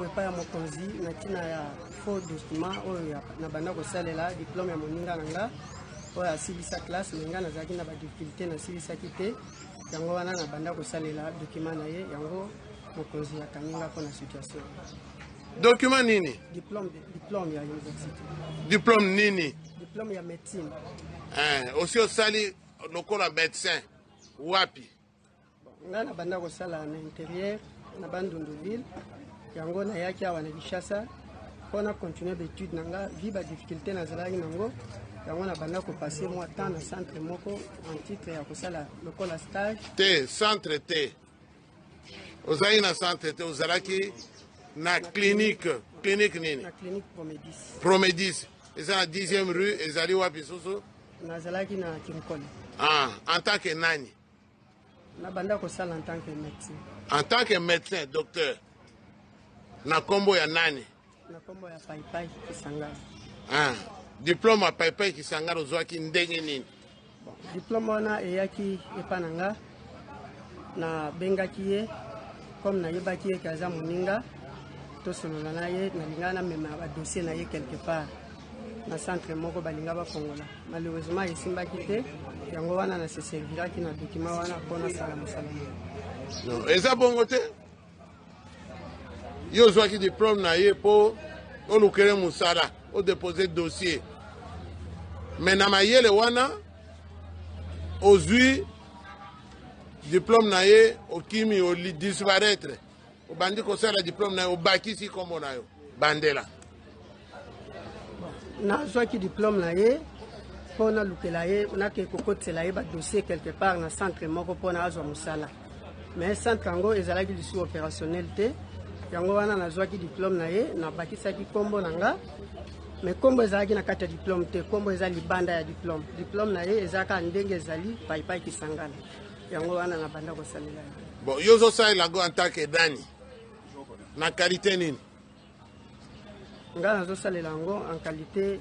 awe pa ya mokonzi na tina ya faux document oyo na banda ko salela diplôme ya moninga nanga oyo asilisa classe menga na zaki na ba difficulté na silisa kité yango wana na banda ko salela document na ye yango mokonzi ya kaninga ko na situation. Document nini? Diplôme ya université. Diplôme nini? Diplôme ya médecine. Aussi au sali lokola médecin wapi? Nga na banda ko sala na intérieur na Bandunduville yango na yaki awa na Kinshasa pona continuer d'études nanga vi ba difficulté na zalaki nango yango na banda ko passer moi temps na centre moko en titre ya ko sala lokola stage te centre te ozali na centre te ozalaki na clinique nini? Na clinique Promedis eza na 10e rue ezali wapi soso? Na zalaki na Kimkole. En tant que nani? Na banda ko sala en tant que médecin. En tant que médecin, docteur, na kombo ya nani? Na kombo ya Paipai Kisangara. Diplôme ya Paipai Kisangara ozwaki ndenge nini? Diplôme wana eyaki epananga na bengaki ye comme na yebaki ye kaza moninga to solola na ye na linga na mema ba dossier na ye quelque part na centre moko balinga ba kongola. Malheureusement esimbaki te yango wana na se serviraki na document wana pona sala mosala. Non, eza bongo te. Yo zwaki diplôme na ye po olukere musala o déposer dossier. Mais na mayele wana ozui diplôme na ye okimi o disparaître. O bandi ko sala diplôme na ye o bakisi kombo na yo bandela. Na zwaki diplôme na ye pona lukela ye na ke kokotela ye ba dossier quelque part na centre moko pona azwa musala. Mais centre yango ezalaki lisu opérationnel te yango wana nazwaki diplôme na ye na bakisaki kombo nanga mais kombo ezalaki na kati ya diplôme te kombo ezali banda ya diplôme na ye ezalaka ndenge ezali Paipai Kisangala yango wana na banda kosalela. Bon yozo salela go en tant que dani na qualité nini? Nga nazo salela yango en qualité